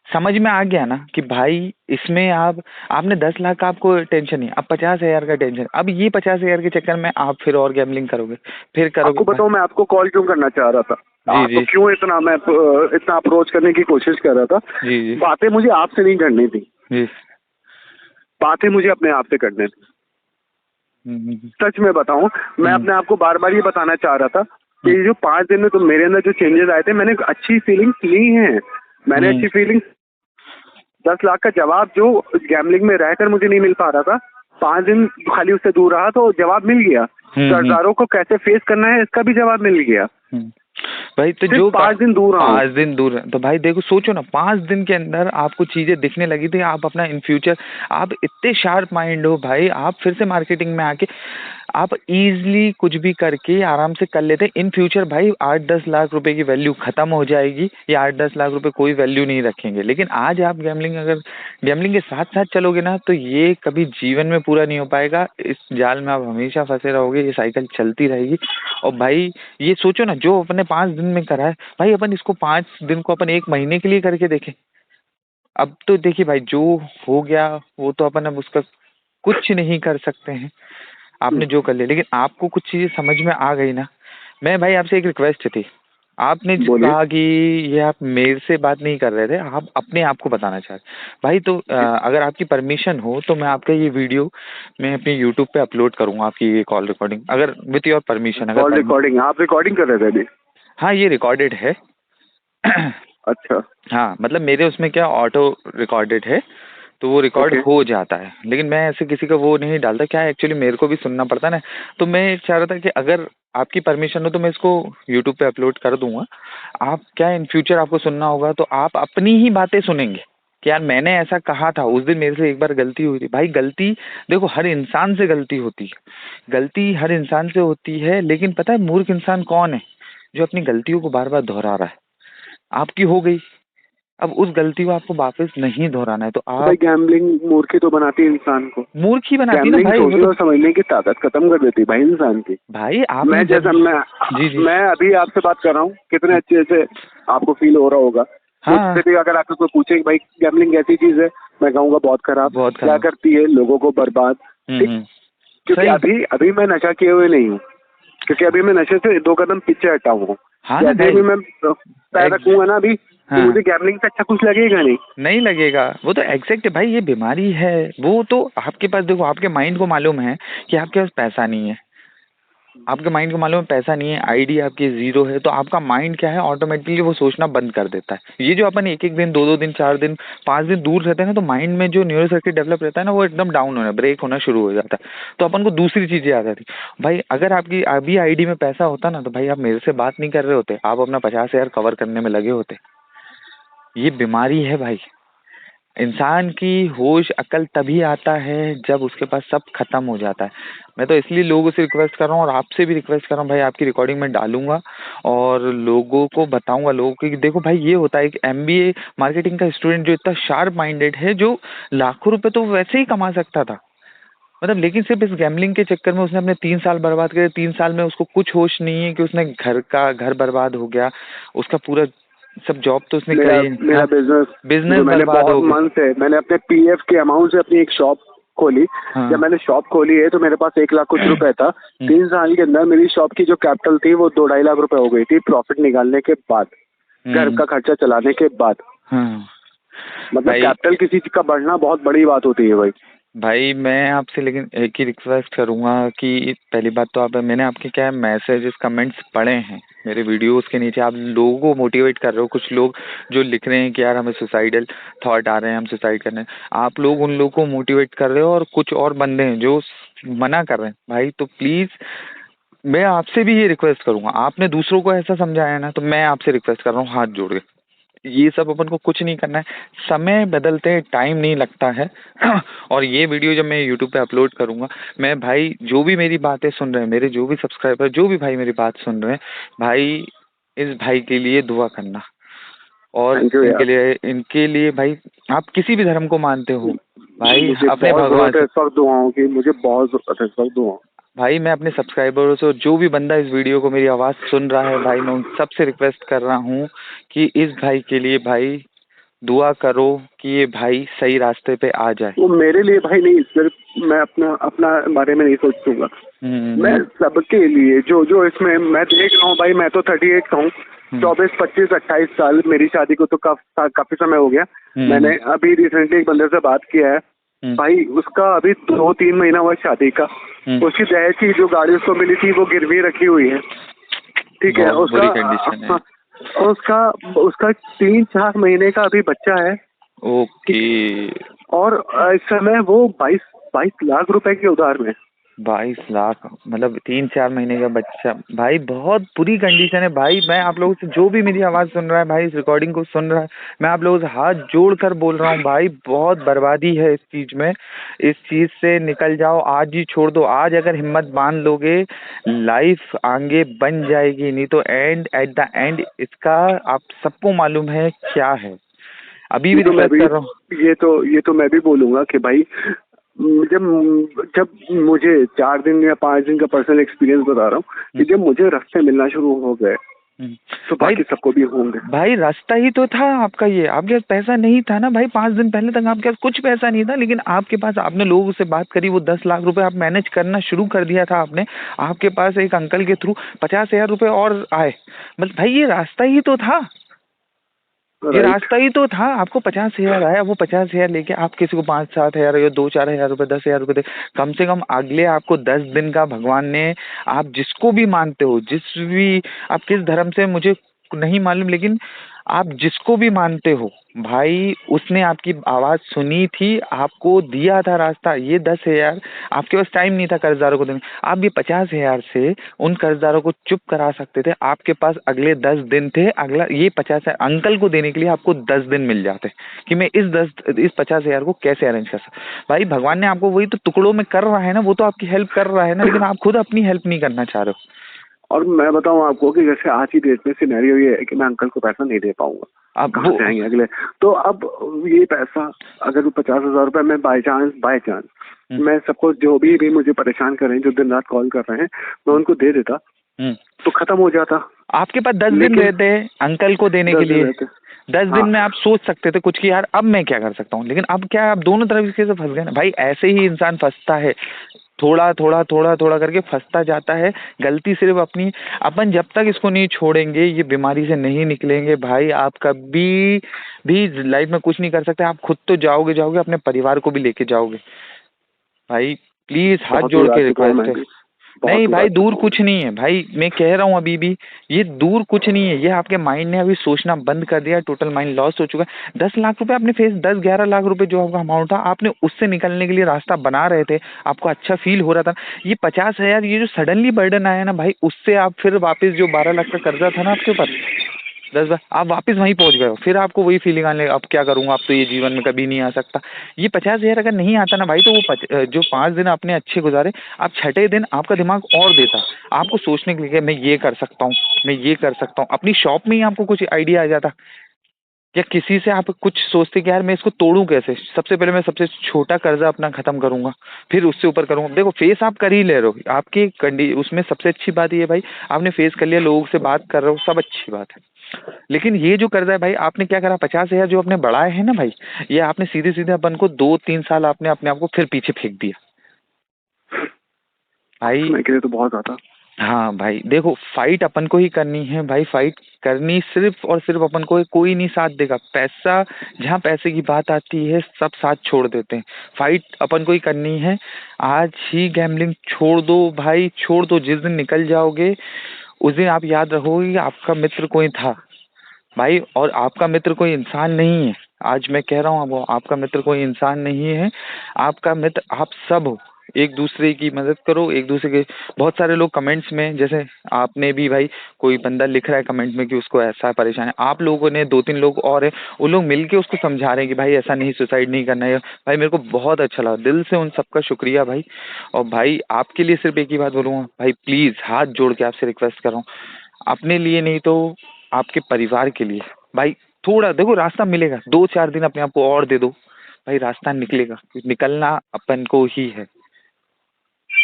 समझ में आ गया ना कि भाई इसमें आपने 10 लाख का आपको टेंशन नहीं, अब 50,000 का टेंशन। अब ये 50,000 के चक्कर में आप फिर और गैम्बलिंग करोगे, फिर करोगे। आपको बताऊं मैं आपको कॉल क्यों करना चाह रहा था, आपको क्यों इतना अप्रोच करने की कोशिश कर रहा था। जी बातें मुझे आपसे नहीं करनी थी जी, बातें मुझे अपने आप से करनी थी। सच में बताऊं, मैं अपने आप को बार बार ये बताना चाह रहा था कि जो 5 दिन में तो मेरे अंदर जो चेंजेस आए थे, मैंने अच्छी फीलिंग्स ली हैं, मैंने अच्छी फीलिंग्स। 10 लाख का जवाब जो गैम्बलिंग में रहकर मुझे नहीं मिल पा रहा था, 5 दिन खाली उससे दूर रहा तो जवाब मिल गया। कर्जदारों को कैसे फेस करना है इसका भी जवाब मिल गया भाई। तो जो 5 दिन दूर रहा, 5 दिन दूर तो भाई देखो, सोचो ना, 5 दिन के अंदर आपको चीजें दिखने लगी थी। आप अपना इन फ्यूचर, आप इतने शार्प माइंड हो भाई, आप फिर से मार्केटिंग में आके आप इजीली कुछ भी करके आराम से कर लेते। इन फ्यूचर भाई 8-10 लाख रुपए की वैल्यू खत्म हो जाएगी, या 8-10 लाख रुपए कोई वैल्यू नहीं रखेंगे। लेकिन आज आप अगर गैम्बलिंग के साथ साथ चलोगे ना, तो ये कभी जीवन में पूरा नहीं हो पाएगा। इस जाल में आप हमेशा फंसे रहोगे, ये साइकिल चलती रहेगी। और भाई ये सोचो ना, जो अपने 5 दिन में करा है भाई, अपन इसको 5 दिन को अपन 1 महीने के लिए करके देखें। अब तो देखिए भाई, जो हो गया वो तो अपन अब उसका कुछ नहीं कर सकते हैं। आपने जो कर लिया, लेकिन आपको कुछ चीजें समझ में आ गई ना। मैं भाई आपसे एक रिक्वेस्ट थी, आपने कहा कि ये आप मेरे से बात नहीं कर रहे थे, आप अपने आप को बताना चाह रहे भाई। तो अगर आपकी परमिशन हो तो मैं आपका ये वीडियो मैं अपने यूट्यूब पे अपलोड करूंगा, आपकी ये कॉल रिकॉर्डिंग, अगर विथ योर परमिशन। अगर कॉल रिकॉर्डिंग आप रिकॉर्डिंग कर रहे थे अभी? हाँ, ये रिकॉर्डेड है। अच्छा, हाँ, मतलब मेरे उसमें क्या ऑटो रिकॉर्डेड है, तो वो रिकॉर्ड हो जाता है। लेकिन मैं ऐसे किसी का वो नहीं डालता, क्या एक्चुअली मेरे को भी सुनना पड़ता है ना। तो मैं चाह रहा था कि अगर आपकी परमिशन हो तो मैं इसको यूट्यूब पे अपलोड कर दूंगा। आप क्या इन फ्यूचर आपको सुनना होगा तो आप अपनी ही बातें सुनेंगे कि यार मैंने ऐसा कहा था उस दिन, मेरे से एक बार गलती हुई थी। भाई गलती देखो, हर इंसान से गलती होती है, गलती हर इंसान से होती है। लेकिन पता है मूर्ख इंसान कौन है? जो अपनी गलतियों को बार बार दोहरा रहा है। आपकी हो गई, अब उस गलती को आपको वापस नहीं दोहराना है। तो आप भाई गैम्बलिंग मूर्ख ही तो बनाती है इंसान को, मूर्ख ही बनाती है ना भाई। सोचने और समझने की ताकत खत्म कर देती है भाई इंसान की। भाई आप मैं अभी आपसे बात कर रहा हूँ, कितने अच्छे से आपको फील हो रहा होगा। मुझसे भी अगर आपको कोई पूछे कि भाई गैम्बलिंग कैसी चीज है, मैं कहूँगा बहुत खराब, क्या करती है लोगों को बर्बाद। क्योंकि अभी मैं नशा किए हुए नहीं हूँ, क्योंकि अभी मैं नशे से 2 कदम पीछे हटा हूँ। जैसे भी मैं पैर रखूंगा ना अभी, तो मुझे गैम्बलिंग से अच्छा कुछ लगेगा नहीं लगेगा। वो तो एग्जैक्ट है भाई, ये बीमारी है। वो तो आपके पास देखो, आपके माइंड को मालूम है कि आपके पास पैसा नहीं है, आपके माइंड को मालूम है पैसा नहीं है, आईडी आपकी 0 है, तो आपका माइंड क्या है, ऑटोमेटिकली वो सोचना बंद कर देता है। ये जो अपन एक एक दिन 2-2 दिन 4 दिन 5 दिन दूर रहते हैं ना, तो माइंड में जो न्यूरो सर्किट डेवलप रहता है ना, वो एकदम डाउन होना, ब्रेक होना शुरू हो जाता है। तो अपन को दूसरी चीजें आ जाती। भाई अगर आपकी अभी आईडी में पैसा होता ना, तो भाई आप मेरे से बात नहीं कर रहे होते, आप अपना 50,000 कवर करने में लगे होते। ये बीमारी है भाई। इंसान की होश अकल तभी आता है जब उसके पास सब खत्म हो जाता है। मैं तो इसलिए लोगों से रिक्वेस्ट कर रहा हूँ, और आपसे भी रिक्वेस्ट कर रहा हूँ भाई, आपकी रिकॉर्डिंग में डालूंगा और लोगों को बताऊंगा, लोगों को कि देखो भाई ये होता है कि एमबीए मार्केटिंग का स्टूडेंट जो इतना शार्प माइंडेड है, जो लाखों रुपए तो वैसे ही कमा सकता था, मतलब, लेकिन सिर्फ इस गैम्बलिंग के चक्कर में उसने अपने 3 साल बर्बाद करे। 3 साल में उसको कुछ होश नहीं है कि उसने घर बर्बाद हो गया, उसका पूरा सब जॉब तो उसने करी, मेरा बिजनेस मैंने बहुत मन से, मैंने अपने पीएफ के अमाउंट से अपनी एक शॉप खोली। जब मैंने शॉप खोली है तो मेरे पास 1 लाख कुछ रुपए था। 3 साल के अंदर मेरी शॉप की जो कैपिटल थी वो 2-2.5 लाख रुपए हो गई थी प्रॉफिट निकालने के बाद। घर का खर्चा चलाने के बाद। हाँ मतलब भाई, कैपिटल किसी चीज का बढ़ना बहुत बड़ी बात होती है भाई। भाई मैं आपसे लेकिन एक ही रिक्वेस्ट करूंगा कि पहली बात तो आप, मैंने आपके क्या मैसेजेस कमेंट्स पढ़े हैं मेरे वीडियोस के नीचे, आप लोगों को मोटिवेट कर रहे हो। कुछ लोग जो लिख रहे हैं कि यार हमें सुसाइडल थॉट आ रहे हैं, हम सुसाइड करने, आप लोग उन लोगों को मोटिवेट कर रहे हो, और कुछ और बंदे हैं जो मना कर रहे हैं। भाई तो प्लीज मैं आपसे भी ये रिक्वेस्ट करूंगा, आपने दूसरों को ऐसा समझाया ना, तो मैं आपसे रिक्वेस्ट कर रहा हूँ हाथ जोड़ के, ये सब अपन को कुछ नहीं करना है। समय बदलते टाइम नहीं लगता है। और ये वीडियो जब मैं यूट्यूब पे अपलोड करूंगा, मैं भाई जो भी मेरी बातें सुन रहे हैं, मेरे जो भी सब्सक्राइबर, जो भी भाई मेरी बात सुन रहे हैं, भाई इस भाई के लिए दुआ करना। और थैंक यू यार। इनके लिए भाई, आप किसी भी धर्म को मानते हो भाई, मुझे अपने बहुत भगवान जरूरत है से, इस वक्त दुआओं की, मुझे बहुत जरूरत है इस वक्त दुआओं। भाई मैं अपने सब्सक्राइबरों से, जो भी बंदा इस वीडियो को, मेरी आवाज़ सुन रहा है भाई, मैं उन सबसे रिक्वेस्ट कर रहा हूँ कि इस भाई के लिए भाई दुआ करो कि ये भाई सही रास्ते पे आ जाए। वो मेरे लिए भाई नहीं, सिर्फ मैं अपना अपना बारे में नहीं सोचूंगा, मैं सबके लिए जो जो इसमें मैं देख रहा हूँ भाई। मैं तो 38 का हूँ, 24, 25, 28 साल, मेरी शादी को तो काफी समय हो गया। मैंने अभी रिसेंटली एक बंदे से बात किया है भाई, उसका अभी 2-3 महीना हुआ शादी का। उसकी दहेज की जो गाड़ी उसको मिली थी वो गिरवी रखी हुई है, ठीक है। बहुत बुरी कंडीशन है। उसका उसका 3-4 महीने का अभी बच्चा है, ओके। और इस समय वो 22 लाख रुपए के उधार में। 22 लाख, मतलब 3-4 महीने का बच्चा, भाई बहुत बुरी कंडीशन है भाई। मैं आप लोगों से, जो भी मेरी आवाज़ सुन रहा है भाई, इस रिकॉर्डिंग को सुन रहा है, मैं आप लोगों से हाथ जोड़ कर बोल रहा हूँ भाई, बहुत बर्बादी है इस चीज़ में। इस चीज़ से निकल जाओ, आज ही छोड़ दो। आज अगर हिम्मत बांध लोगे, लाइफ आगे बन जाएगी, नहीं तो एट द एंड इसका आप सबको मालूम है क्या है। अभी भी रिक्वेस्ट कर रहा हूँ। ये तो मैं भी बोलूंगा कि भाई, जब जब मुझे 4 दिन या 5 दिन का पर्सनल एक्सपीरियंस बता रहा हूँ कि जब मुझे रास्ते मिलना शुरू हो गए तो भाई, बाकी सबको भी होंगे। भाई रास्ता ही तो था आपका ये, आपके पास पैसा नहीं था ना भाई, 5 दिन पहले तक आपके पास कुछ पैसा नहीं था, लेकिन आपके पास, आपने लोगों से बात करी, वो 10 लाख रुपए आप मैनेज करना शुरू कर दिया था आपने। आपके पास एक अंकल के थ्रू 50,000 रुपए और आए, मतलब भाई ये रास्ता ही तो था, ये रास्ता ही तो था। आपको 50,000 आया, वो 50,000 लेके आप किसी को 5-7 हजार या 2-4 हजार रुपए, 10,000 रुपए दे, कम से कम अगले आपको 10 दिन का भगवान ने, आप जिसको भी मानते हो, जिस भी, आप किस धर्म से मुझे नहीं मालूम, लेकिन आप जिसको भी मानते हो भाई, उसने आपकी आवाज़ सुनी थी, आपको दिया था रास्ता। ये 10,000 आपके पास टाइम नहीं था कर्जदारों को देने, आप ये 50,000 से उन कर्जदारों को चुप करा सकते थे। आपके पास अगले 10 दिन थे, अगला ये 50,000 अंकल को देने के लिए आपको 10 दिन मिल जाते कि मैं इस 50,000 को कैसे अरेंज कर सकता। भाई भगवान ने आपको वही तो टुकड़ों में कर रहा है ना, वो तो आपकी हेल्प कर रहा है ना, लेकिन आप खुद अपनी हेल्प नहीं करना चाह रहे हो। और मैं बताऊं आपको कि जैसे आज की डेट में सिनेरियो ये है कि मैं अंकल को पैसा नहीं दे पाऊंगा, अब कहाँ से आएंगे अगले। तो अब ये पैसा, अगर 50,000 रुपए में बाय चांस मैं सबको, जो भी मुझे परेशान कर रहे हैं, जो दिन रात कॉल कर रहे हैं, मैं उनको दे देता तो खत्म हो जाता। आपके पास 10 दिन रहते अंकल को देने के लिए, 10 दिन में आप सोच सकते थे कुछ कि यार अब मैं क्या कर सकता हूँ, लेकिन अब क्या, आप दोनों तरफ से फंस गए ना भाई। ऐसे ही इंसान फंसता है, थोड़ा थोड़ा थोड़ा थोड़ा करके फंसता जाता है। गलती सिर्फ अपनी, अपन जब तक इसको नहीं छोड़ेंगे, ये बीमारी से नहीं निकलेंगे भाई, आप कभी भी लाइफ में कुछ नहीं कर सकते। आप खुद तो जाओगे, अपने परिवार को भी लेके जाओगे। भाई प्लीज हाथ जोड़ के रिक्वेस्ट है। नहीं भाई, दूर कुछ नहीं है भाई, मैं कह रहा हूँ अभी भी, ये दूर कुछ नहीं है। ये आपके माइंड ने अभी सोचना बंद कर दिया, टोटल माइंड लॉस हो चुका है। 10 लाख रुपए आपने फेस, 10-11 लाख रुपए जो आपका अमाउंट था, आपने उससे निकलने के लिए रास्ता बना रहे थे, आपको अच्छा फील हो रहा था। ये 50,000, ये जो सडनली बर्डन आया ना भाई, उससे आप फिर वापस जो 12 लाख का कर्जा था ना आपके ऊपर, 10 बार आप वापस वहीं पहुंच गए हो। फिर आपको वही फीलिंग आने लगी, अब क्या करूंगा, अब तो ये जीवन में कभी नहीं आ सकता। ये 50,000 अगर नहीं आता ना भाई, तो वो जो 5 दिन आपने अच्छे गुजारे, आप छठे दिन आपका दिमाग और देता आपको सोचने के लिए कि मैं ये कर सकता हूँ, मैं ये कर सकता हूँ। अपनी शॉप में ही आपको कुछ आइडिया आ जाता, या किसी से आप कुछ सोचते कि यार मैं इसको तोड़ूं कैसे। सबसे पहले मैं सबसे छोटा कर्जा अपना खत्म करूंगा, फिर उससे ऊपर करूंगा। देखो फेस आप कर ही ले रहे हो, आपकी उसमें सबसे अच्छी बात ये है भाई, आपने फेस कर लिया, लोगों से बात कर रहे हो, सब अच्छी बात है। लेकिन ये जो कर्जा है भाई, आपने क्या करा, 50,000 जो आपने बढ़ाए हैं ना भाई, ये आपने सीधे सीधे अपन को 2-3 साल आपने अपने आप को फिर पीछे फेंक दिया भाई। के लिए तो बहुत ज्यादा। हाँ भाई देखो, फाइट अपन को ही करनी है भाई, फाइट करनी सिर्फ और सिर्फ अपन को है, कोई नहीं साथ देगा। पैसा, जहाँ पैसे की बात आती है सब साथ छोड़ देते हैं। फाइट अपन को ही करनी है। आज ही गैम्बलिंग छोड़ दो भाई, छोड़ दो। जिस दिन निकल जाओगे उस दिन आप याद रखोगे कि आपका मित्र कोई था भाई, और आपका मित्र कोई इंसान नहीं है। आज मैं कह रहा हूँ वो आपका मित्र कोई इंसान नहीं है, आपका मित्र आप सब हो। एक दूसरे की मदद करो, एक दूसरे के। बहुत सारे लोग कमेंट्स में, जैसे आपने भी भाई, कोई बंदा लिख रहा है कमेंट में कि उसको ऐसा परेशान है, आप लोगों ने 2-3 लोग और हैं, वो लोग मिलके उसको समझा रहे हैं कि भाई ऐसा नहीं, सुसाइड नहीं करना है। भाई मेरे को बहुत अच्छा लगा, दिल से उन सबका शुक्रिया भाई। और भाई आपके लिए सिर्फ एक ही बात बोलूँगा भाई, प्लीज़ हाथ जोड़ के आपसे रिक्वेस्ट कर रहा हूँ, अपने लिए नहीं तो आपके परिवार के लिए भाई, थोड़ा देखो रास्ता मिलेगा। 2-4 दिन अपने आप को और दे दो भाई, रास्ता निकलेगा। निकलना अपन को ही है।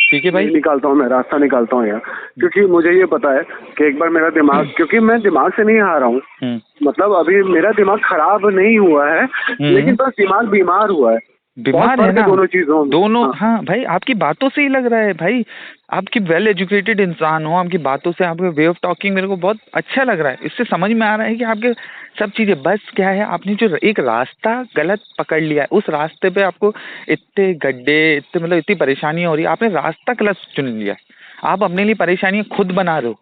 ठीक है भाई। नहीं निकालता हूँ, मैं रास्ता निकालता हूँ यार, क्योंकि मुझे ये पता है कि एक बार मेरा दिमाग, क्योंकि मैं दिमाग से नहीं हारा रहा हूँ, मतलब अभी मेरा दिमाग खराब नहीं हुआ है, लेकिन बस दिमाग बीमार हुआ है। बीमार है ना दोनों चीजों में। दोनों। हाँ भाई, आपकी बातों से ही लग रहा है भाई, आपकी वेल एजुकेटेड इंसान हो, आपकी बातों से, आपके वे ऑफ टॉकिंग मेरे को बहुत अच्छा लग रहा है। इससे समझ में आ रहा है कि आपके सब चीजें, बस क्या है, आपने जो एक रास्ता गलत पकड़ लिया है, उस रास्ते पे आपको इतने गड्ढे, इतने मतलब इतनी परेशानियां हो रही है, आपने रास्ता गलत चुन लिया है। आप अपने लिए परेशानियां खुद बना रहे हो,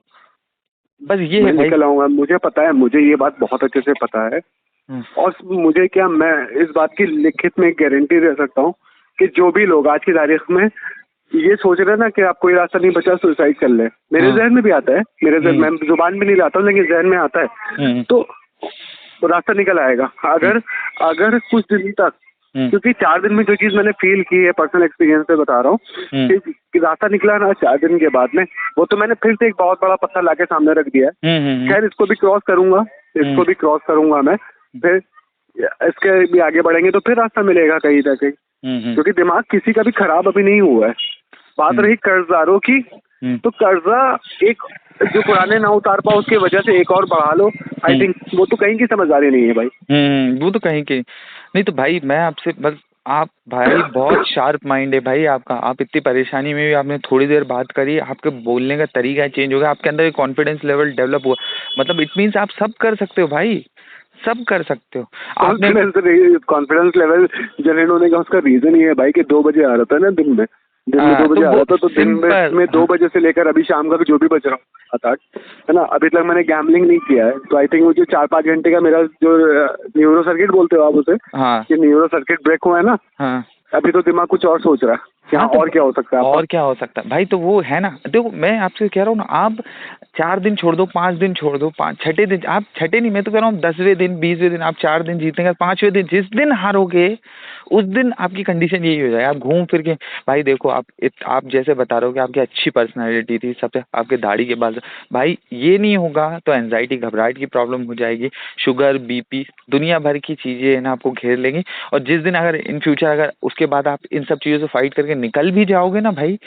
बस ये है भाई। निकल आऊंगा, मुझे पता है, मुझे ये बात बहुत अच्छे से पता है। और मुझे क्या, मैं इस बात की लिखित में गारंटी दे सकता हूँ कि जो भी लोग आज की तारीख में ये सोच रहे हैं ना कि आप कोई रास्ता नहीं बचा सुसाइड कर ले, मेरे जहन में भी आता है, मेरे जहन में, जुबान में नहीं लाता हूँ लेकिन जहन में आता है, तो रास्ता निकल आएगा अगर अगर कुछ दिन तक, क्योंकि 4 दिन में जो चीज मैंने फील की है, पर्सनल एक्सपीरियंस से बता रहा हूँ कि रास्ता निकला ना 4 दिन के बाद में, वो तो मैंने फिर से एक बहुत बड़ा पत्थर लाके सामने रख दिया है। खैर इसको भी क्रॉस करूंगा, इसको भी क्रॉस करूंगा मैं, फिर इसके भी आगे बढ़ेंगे तो फिर रास्ता मिलेगा कहीं ना कहीं, क्योंकि दिमाग किसी का भी खराब अभी नहीं हुआ है। बात रही कर्जदारों की, तो कर्जा एक जो पुराने ना उतार पाओ उसकी वजह से एक और बढ़ा लो, आई थिंक वो तो कहीं की समझदारी नहीं है भाई। वो तो कहीं की नहीं। तो भाई मैं आपसे बस, आप भाई बहुत शार्प माइंड है भाई आपका, आप इतनी परेशानी में भी आपने थोड़ी देर बात करी, आपके बोलने का तरीका चेंज हो गया, आपके अंदर एक कॉन्फिडेंस लेवल डेवलप हुआ, मतलब इट मीन्स आप सब कर सकते हो भाई, सब कर सकते हो। कॉन्फिडेंस लेवल जनरेट होने का उसका रीजन ये है भाई कि 2 बजे आ रहा था ना दिन में 2 बजे आ रहा था, तो दिन में 2 बजे से लेकर अभी शाम का भी जो भी बज रहा हूँ 7-8 है ना, अभी तक मैंने गैम्बलिंग नहीं किया है, तो आई थिंक मुझे 4-5 घंटे का मेरा जो न्यूरो सर्किट बोलते हो आप उसे, कि न्यूरो सर्किट ब्रेक हुआ है ना, अभी तो दिमाग कुछ और सोच रहा है क्या, और क्या हो सकता है, और क्या हो सकता है भाई। तो वो है ना, देखो मैं आपसे कह रहा हूँ ना, आप 4 दिन छोड़ दो, 5 दिन छोड़ दो, 6ठे दिन, आप छठे नहीं, मैं तो कह रहा हूँ 10वें दिन, 20वें दिन, आप 4 दिन जीतेंगे, 5वें दिन जिस दिन हारोगे उस दिन आपकी कंडीशन यही हो जाए, आप घूम फिर के। भाई देखो आप जैसे बता रहे हो कि आपकी अच्छी पर्सनैलिटी थी, सबसे आपके दाढ़ी के बाद, भाई ये नहीं होगा तो एंजाइटी, घबराहट की प्रॉब्लम हो जाएगी, शुगर, बीपी, दुनिया भर की चीजें है ना आपको घेर लेंगी। और जिस दिन अगर इन फ्यूचर, अगर उसके बाद आप इन सब चीजों से फाइट करके निकल भी जाओगे ना भाई,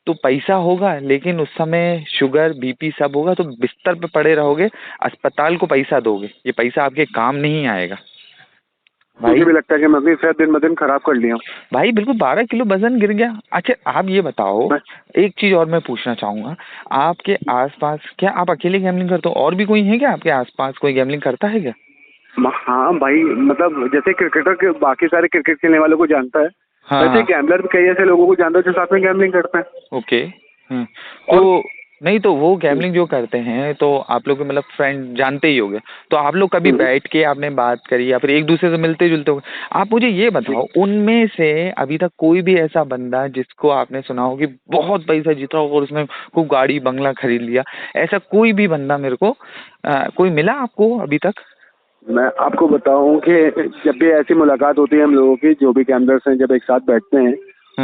तो पैसा होगा लेकिन उस समय शुगर, बीपी सब होगा, तो बिस्तर पे पड़े रहोगे, अस्पताल को पैसा दोगे, ये पैसा आपके काम नहीं आएगा भाई। मुझे भी लगता है कि मैं अपनी सेहत दिन ब दिन खराब कर लिया भाई, बिल्कुल 12 किलो वजन गिर गया। अच्छा आप ये बताओ, एक चीज और मैं पूछना चाहूंगा, आपके आसपास क्या आप अकेले गैम्बलिंग करते हो, और भी कोई है क्या आपके आसपास, कोई गैम्बलिंग करता है क्या? हाँ भाई, मतलब जैसे क्रिकेटर के बाकी सारे क्रिकेट खेलने वालों को जानता है, वैसे गैम्बलर भी कई ऐसे लोगों को जानता है जो साथ में गैम्बलिंग करते हैं। ओके। तो नहीं, तो वो गैम्बलिंग जो करते हैं तो आप लोग मतलब फ्रेंड जानते ही होंगे, तो आप लोग कभी बैठ के आपने बात करी या फिर एक दूसरे से मिलते जुलते हो? आप मुझे ये बताओ, उनमें से अभी तक कोई भी ऐसा बंदा जिसको आपने सुना हो कि बहुत पैसा जीता हो और उसने खूब गाड़ी बंगला खरीद लिया, ऐसा कोई भी बंदा मेरे को कोई मिला आपको अभी तक? मैं आपको बताऊं कि जब भी ऐसी मुलाकात होती है हम लोगों की, जो भी गैम्बलर्स हैं जब एक साथ बैठते हैं,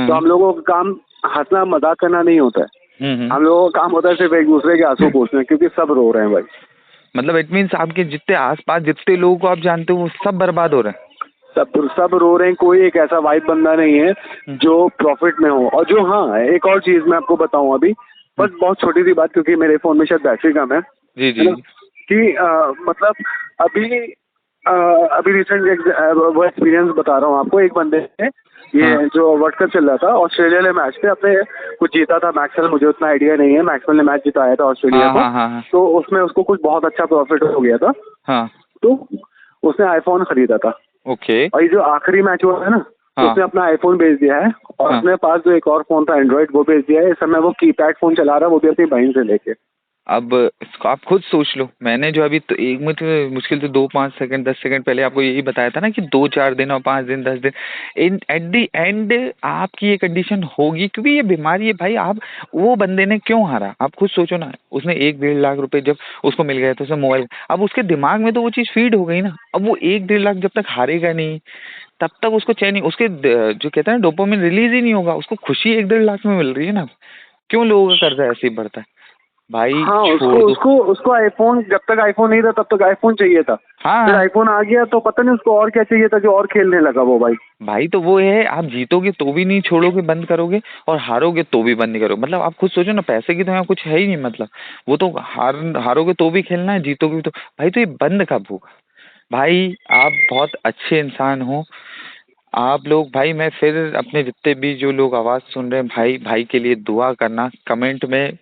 तो हम लोगों का काम हंसना मजाक करना नहीं होता है, हम लोगों का काम होता है सिर्फ एक दूसरे के आंसू पोंछना, क्योंकि सब रो रहे हैं भाई। मतलब इट मीन्स आपके जितने आसपास जितने लोगों को आप जानते हो वो सब बर्बाद हो रहे हैं? सब रो रहे हैं, कोई एक ऐसा वाइब बंदा नहीं है जो प्रॉफिट में हो। और जो, हाँ एक और चीज मैं आपको बताऊं अभी, बस बहुत छोटी सी बात, क्योंकि मेरे फोन में शायद बैटरी कम है, जी जी, कि मतलब अभी रिसेंट वो एक्सपीरियंस बता रहा हूँ आपको। एक बंदे ने, ये जो वर्ल्ड कप चल रहा था, ऑस्ट्रेलिया ने मैच पे अपने कुछ जीता था मैक्सवेल, मुझे उतना आइडिया नहीं है, मैक्सवेल ने मैच जिताया था ऑस्ट्रेलिया हाँ को। हाँ हाँ हाँ तो उसमें उसको कुछ बहुत अच्छा प्रॉफिट हो गया था, हाँ। तो उसने आईफोन खरीदा था। ओके। और ये जो आखिरी मैच हुआ है ना, हाँ उसने अपना आईफोन बेच दिया है, और हाँ। अपने पास जो एक और फोन था एंड्रॉइड वो बेच दिया है। इस समय वो कीपैड फोन चला रहा है, वो भी अपनी बहन से लेके। अब इसको आप खुद सोच लो, मैंने जो अभी तो एक मिनट मुश्किल से 2 5 सेकंड 10 सेकंड पहले आपको यही बताया था ना कि 2 4 दिन और 5 दिन 10 दिन, इन एट द एंड आपकी ये कंडीशन होगी, क्योंकि ये बीमारी है भाई। आप वो बंदे ने क्यों हारा, आप खुद सोचो ना। उसने 1 1.5 लाख रुपए जब उसको मिल गया तो उसने मोबाइल, अब उसके दिमाग में तो वो चीज़ फीड हो गई ना। अब वो 1 1.5 लाख जब तक हारेगा नहीं तब तक उसको चैन नहीं, उसके जो कहते हैं ना डोपामिन रिलीज ही नहीं होगा। उसको खुशी 1 1.5 लाख में मिल रही है ना। क्यों लोगों का कर्जा ऐसे ही बढ़ता है भाई, हाँ, उसको छोड़ दो। उसको उसको आईफोन, जब तक आईफोन नहीं था तब तक आईफोन चाहिए था। फिर हाँ आईफोन आ गया तो पता नहीं उसको और क्या चाहिए था, जो और खेलने लगा वो भाई। भाई, तो वो है, आप जीतोगे तो भी नहीं छोड़ोगे, बंद करोगे, और हारोगे तो भी बंद नहीं करोगे। मतलब आप खुद सोचो ना, पैसे की तो यहाँ कुछ है ही नहीं। मतलब वो तो हारोगे तो भी खेलना है, जीतोगे भी तो। भाई तो ये बंद कब होगा भाई? आप बहुत अच्छे इंसान हो आप लोग भाई। मैं फिर अपने जितने भी जो लोग आवाज़ सुन रहे हैं भाई, भाई के लिए दुआ करना, कमेंट में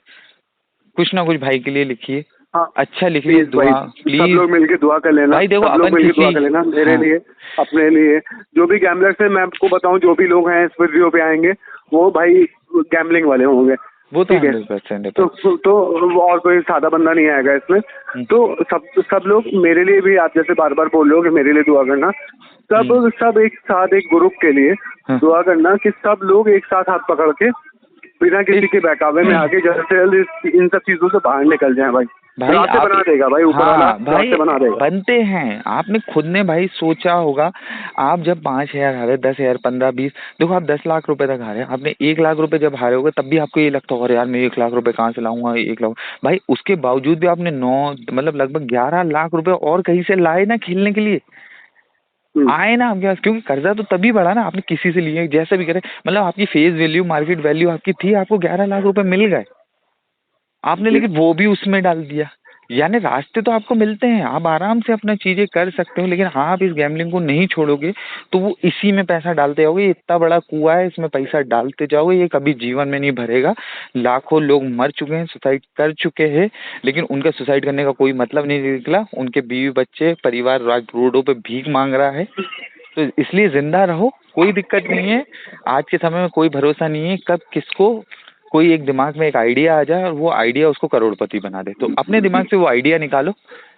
कुछ ना कुछ भाई के लिए लिखिए, हाँ अच्छा लिखिए प्लीज भाई, दुआ सब प्लीज। लोग मिलके दुआ कर लेना, भाई देखो सब लोग अपन मिलके दुआ किसी, कर लेना मेरे हाँ लिए, अपने लिए। जो भी गैमलर्स है, मैं आपको बताऊं, जो भी लोग हैं इस वीडियो पे आएंगे वो भाई गैमलिंग वाले होंगे, वो तो ठीक है। 100% है भाई। तो और कोई सादा बंदा नहीं आएगा इसमें। तो सब लोग मेरे लिए भी, आप जैसे बार बार बोल रहे हो कि मेरे लिए दुआ करना, सब एक साथ एक ग्रुप के लिए हाँ। दुआ करना कि सब लोग एक साथ हाथ पकड़ के बिना किसी के बहकावे में आगे जल्द से जल्द इन सब चीजों से बाहर निकल जाएं भाई। भाई रास्ते आप, बना देगा भाई, ऊपर वाला हाँ भाई रास्ते बना देगा। बनते हैं। आपने खुद ने भाई सोचा होगा, आप जब 5,000 हारे, 10,000 15 20, देखो आप 10 लाख रुपए तक हारे, आपने 1 लाख रुपए जब हारे होगे तब भी आपको ये लगता होगा अरे यार मैं 1 लाख रुपए कहाँ से लाऊंगा, 1 लाख। भाई उसके बावजूद भी आपने 9 मतलब लगभग 11 लाख रुपए और कहीं से लाए ना खेलने के लिए, हम्म। आए ना आपके पास। क्योंकि कर्जा तो तभी बढ़ा ना, आपने किसी से लिए, जैसे भी करे। मतलब आपकी फेस वैल्यू, मार्केट वैल्यू आपकी थी, आपको 11 लाख रुपए मिल गए, आपने लेकिन वो भी उसमें डाल दिया। यानी रास्ते तो आपको मिलते हैं, आप आराम से अपना चीजें कर सकते हो, लेकिन आप इस गैम्बलिंग को नहीं छोड़ोगे तो वो इसी में पैसा डालते जाओगे। ये इतना बड़ा कुआं है, इसमें पैसा डालते जाओगे, ये कभी जीवन में नहीं भरेगा। लाखों लोग मर चुके हैं, सुसाइड कर चुके हैं, लेकिन उनका सुसाइड करने का कोई मतलब नहीं निकला। उनके बीवी बच्चे परिवार रोडों पे भीख मांग रहा है। तो इसलिए जिंदा रहो, कोई दिक्कत नहीं है। आज के समय में कोई भरोसा नहीं है कब किसको कोई एक दिमाग में एक आइडिया आ जाए और वो आइडिया उसको करोड़पति बना दे। तो अपने दिमाग से वो आइडिया निकालो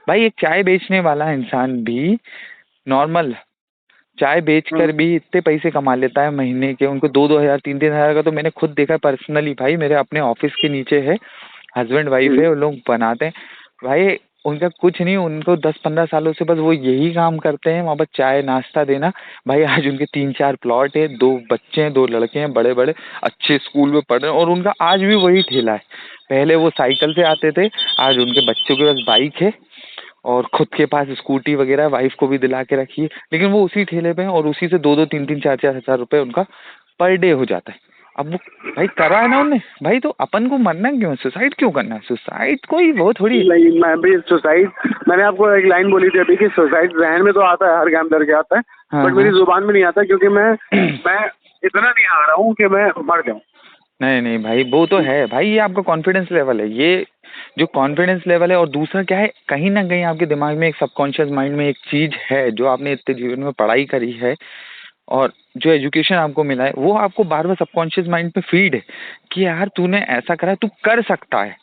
भाई। एक चाय बेचने वाला इंसान भी नॉर्मल चाय बेचकर भी इतने पैसे कमा लेता है महीने के। उनको 2 2 हज़ार 3 3 हज़ार का तो मैंने खुद देखा है पर्सनली भाई। मेरे अपने ऑफिस के नीचे है, हस्बैंड वाइफ है, वो लोग बनाते हैं भाई। उनका कुछ नहीं, उनको 10 15 सालों से बस वो यही काम करते हैं, वहाँ पर चाय नाश्ता देना भाई। आज उनके 3 4 प्लॉट है, 2 बच्चे हैं, 2 लड़के हैं, बड़े बड़े अच्छे स्कूल में पढ़ रहे हैं, और उनका आज भी वही ठेला है। पहले वो साइकिल से आते थे, आज उनके बच्चों के पास बाइक है और खुद के पास स्कूटी वगैरह, वाइफ को भी दिला के रखी है, लेकिन वो उसी ठेले पे हैं और उसी से 2 2 3 3 4 4 हज़ार रुपए उनका पर डे हो जाता है। अब वो भाई करा है ना उनने भाई, तो अपन को मरना क्यों, सुसाइड क्यों करना है? सुसाइड कोई वो थोड़ी है। नहीं, मैं भी सुसाइड, मैंने आपको एक लाइन बोली थी अभी कि सुसाइड जहन में तो आता है, हर गैम्बलर के आता है, हाँ बट मेरी हाँ। जुबान में नहीं आता, क्योंकि मैं इतना नहीं आ रहा हूँ कि मैं मर जाऊँ। नहीं नहीं भाई, वो तो है भाई, ये आपका कॉन्फिडेंस लेवल है, ये जो कॉन्फिडेंस लेवल है। और दूसरा क्या है, कहीं ना कहीं आपके दिमाग में एक सबकॉन्शियस माइंड में एक चीज है जो आपने इतने जीवन में पढ़ाई करी है और जो एजुकेशन आपको मिला है, वो आपको बार बार सबकॉन्शियस माइंड पे फीड है कि यार तूने ऐसा करा है, तू कर सकता है,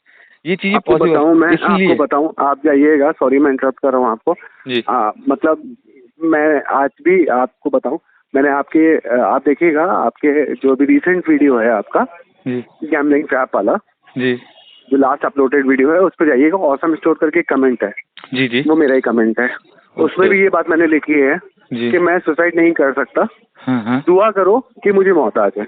ये चीजें आपको पॉसिबल। बताऊं, मैं आपको इसलिए बताऊं, आप जाइएगा, सॉरी मैं इंटरप्ट कर रहा हूँ आपको। जी मतलब मैं आज भी आपको बताऊं, मैंने आप देखिएगा, आपके जो भी रिसेंट वीडियो है आपका जी गैम्बलिंग ट्रैप वाला, जी जो लास्ट अपलोडेड वीडियो है, उस पर जाइएगा, ऑसम स्टोर करके कमेंट है, जी जी वो मेरा ही कमेंट है। उसमें भी ये बात मैंने लिखी है जी। कि मैं सुसाइड नहीं कर सकता, हाँ हाँ दुआ करो कि मुझे मौत आ जाए।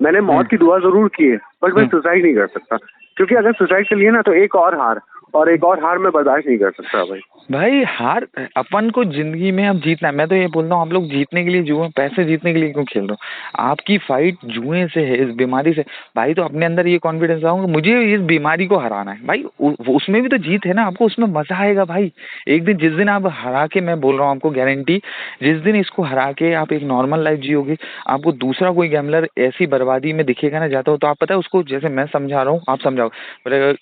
मैंने मौत की दुआ जरूर की है, बट मैं सुसाइड नहीं कर सकता, क्योंकि अगर सुसाइड कर लिए ना तो एक और हार, और एक और हार मैं बर्दाश्त नहीं कर सकता भाई। भाई हार अपन को जिंदगी में अब जीतना है। मैं तो ये बोल रहा हूँ आप लोग जीतने के लिए जुए, पैसे जीतने के लिए क्यों खेल रहे हो? आपकी फाइट जुए से है, इस बीमारी से। भाई तो अपने अंदर ये कॉन्फिडेंस लाओ कि मुझे इस बीमारी को हराना है भाई। उसमें भी तो जीत है ना, आपको उसमें मजा आएगा भाई। एक दिन जिस दिन आप हरा के, मैं बोल रहा हूँ आपको गारंटी, जिस दिन इसको हरा के आप एक नॉर्मल लाइफ जियोगे, आपको दूसरा कोई गैमलर ऐसी बर्बादी में दिखेगा ना जाता हो, तो आप पता है उसको, जैसे मैं समझा रहा हूँ आप समझाओ,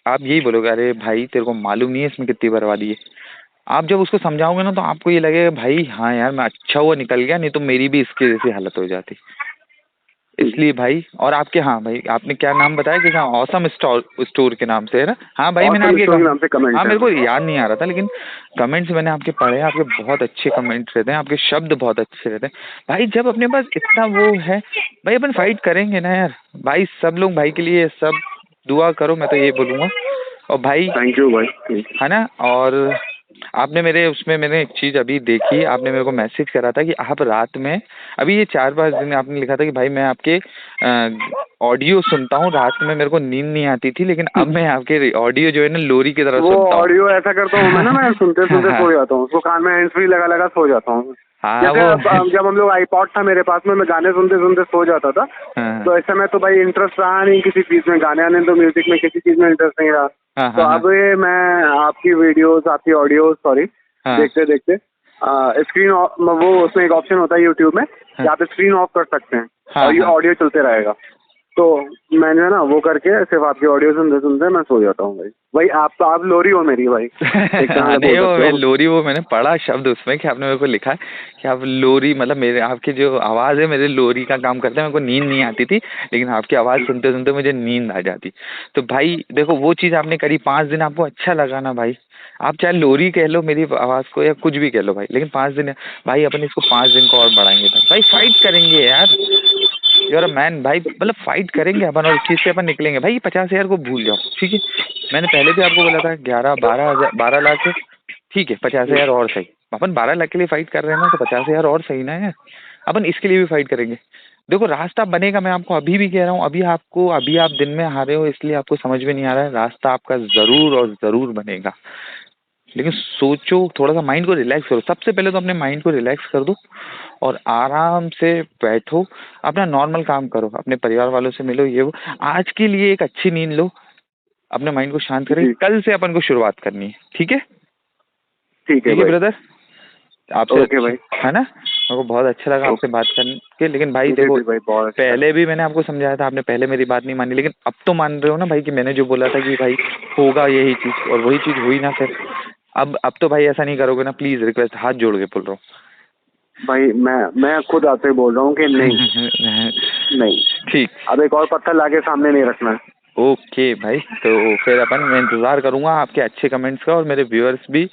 आप यही बोलोगे अरे भाई तेरे को मालूम नहीं है इसमें कितनी बर्बादी है। आप जब उसको समझाओगे ना तो आपको ये लगेगा भाई हाँ यार मैं अच्छा हुआ निकल गया, नहीं तो मेरी भी इसके जैसी हालत हो जाती। इसलिए भाई, और आपके, हाँ भाई आपने क्या नाम बताया कि ऑसम स्टोर के नाम से है ना? हाँ भाई मैंने आपके नाम से कमेंट, हाँ मेरे को याद नहीं आ रहा था, लेकिन कमेंट्स मैंने आपके पढ़े, आपके बहुत अच्छे कमेंट्स रहते हैं, आपके शब्द बहुत अच्छे रहते हैं भाई। जब अपने पास इतना वो है भाई, अपन फाइट करेंगे ना यार भाई। सब लोग भाई के लिए सब दुआ करो, मैं तो ये बोलूँगा। और भाई थैंक यू भाई, है ना। और आपने मेरे उसमें, मैंने एक चीज़ अभी देखी, आपने मेरे को मैसेज करा था कि आप रात में, अभी ये 4-5 दिन आपने लिखा था कि भाई मैं आपके ऑडियो सुनता हूँ रात में, मेरे को नींद नहीं आती थी, लेकिन अब मैं आपके ऑडियो जो है ना लोरी की तरह सुनता हूँ। ऑडियो ऐसा करता हूँ मैं ना, मैं सुनते सुनते सो जाता हूँ, उसको कान में हैंड्स फ्री लगा लगा सो जाता हूँ। हाँ जैसे वो जब हम लोग आईपॉड था मेरे पास में, मैं गाने सुनते सुनते सो जाता था। तो इस समय तो भाई इंटरेस्ट रहा नहीं किसी चीज में, गाने आने तो म्यूजिक में किसी चीज में इंटरेस्ट नहीं रहा। तो अब ये मैं आपकी वीडियोस, आपकी ऑडियो, सॉरी, देखते देखते स्क्रीन वो उसमें एक ऑप्शन होता है यूट्यूब में कि आप स्क्रीन ऑफ कर सकते हैं और ये ऑडियो चलते रहेगा। तो मैंने ना वो करके सिर्फ आपकी ऑडियो सुनते सुनते मैं सो जाता हूँ भाई। आप लोरी हो मेरी भाई। नहीं वो मैं लोरी, वो मैंने पढ़ा शब्द उसमें कि आपने मेरे को लिखा है कि आप लोरी, मतलब मेरे आपकी जो आवाज़ है मेरे लोरी का काम करते हैं। मेरे को नींद नहीं आती थी, लेकिन आपकी आवाज़ सुनते सुनते मुझे नींद आ जाती। तो भाई देखो वो चीज़ आपने करी, 5 दिन आपको अच्छा लगा ना भाई, आप चाहे लोरी कह लो मेरी आवाज़ को या कुछ भी कह लो भाई, लेकिन 5 दिन भाई, अपन इसको 5 दिन को और बढ़ाएंगे भाई फाइट करेंगे यार। यूर अ मैन भाई, मतलब फाइट करेंगे अपन और इस चीज़ से अपन निकलेंगे भाई। 50,000 को भूल जाओ, ठीक है। मैंने पहले भी आपको बोला था 12 लाख ठीक है, 50,000 और सही। अपन 12 लाख के लिए फाइट कर रहे हैं ना, तो 50,000 और सही ना है। अपन इसके लिए भी फाइट करेंगे। देखो रास्ता बनेगा, मैं आपको अभी भी कह रहा हूँ, अभी आप दिन में हारे हो इसलिए आपको समझ में नहीं आ रहा है, रास्ता आपका ज़रूर और ज़रूर बनेगा। लेकिन सोचो, थोड़ा सा माइंड को रिलैक्स करो। सबसे पहले तो अपने माइंड को रिलैक्स कर दो और आराम से बैठो, अपना नॉर्मल काम करो, अपने परिवार वालों से मिलो, ये वो। आज के लिए एक अच्छी नींद लो, अपने माइंड को शांत करें। कल से अपन को शुरुआत करनी है, ठीक है? ठीक है ब्रदर, आपसे ओके भाई, है ना। मेरे को बहुत अच्छा लगा आपसे बात करके। लेकिन भाई देखो, पहले भी मैंने आपको समझाया था, आपने पहले मेरी बात नहीं मानी, लेकिन अब तो मान रहे हो ना भाई कि मैंने जो बोला था कि भाई होगा यही चीज़, और वही चीज़ हुई ना फिर। अब तो भाई ऐसा नहीं करोगे ना, प्लीज रिक्वेस्ट, हाथ जोड़ के बोल रहा हूँ भाई। मैं खुद आपसे बोल रहा हूँ कि नहीं नहीं, ठीक। अब एक और पत्थर लाके सामने नहीं रखना है। ओके भाई, तो फिर अपन, मैं इंतज़ार करूँगा आपके अच्छे कमेंट्स का, और मेरे व्यूअर्स भी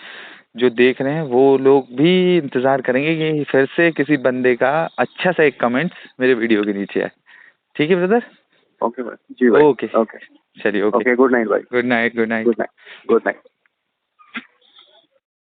जो देख रहे हैं वो लोग भी इंतज़ार करेंगे कि फिर से किसी बंदे का अच्छा सा एक कमेंट्स मेरे वीडियो के नीचे आए। ठीक है ब्रदर? ओके भाई, जी भाई, ओके, चलिए, ओके, गुड नाइट भाई, good night, good night. Good night.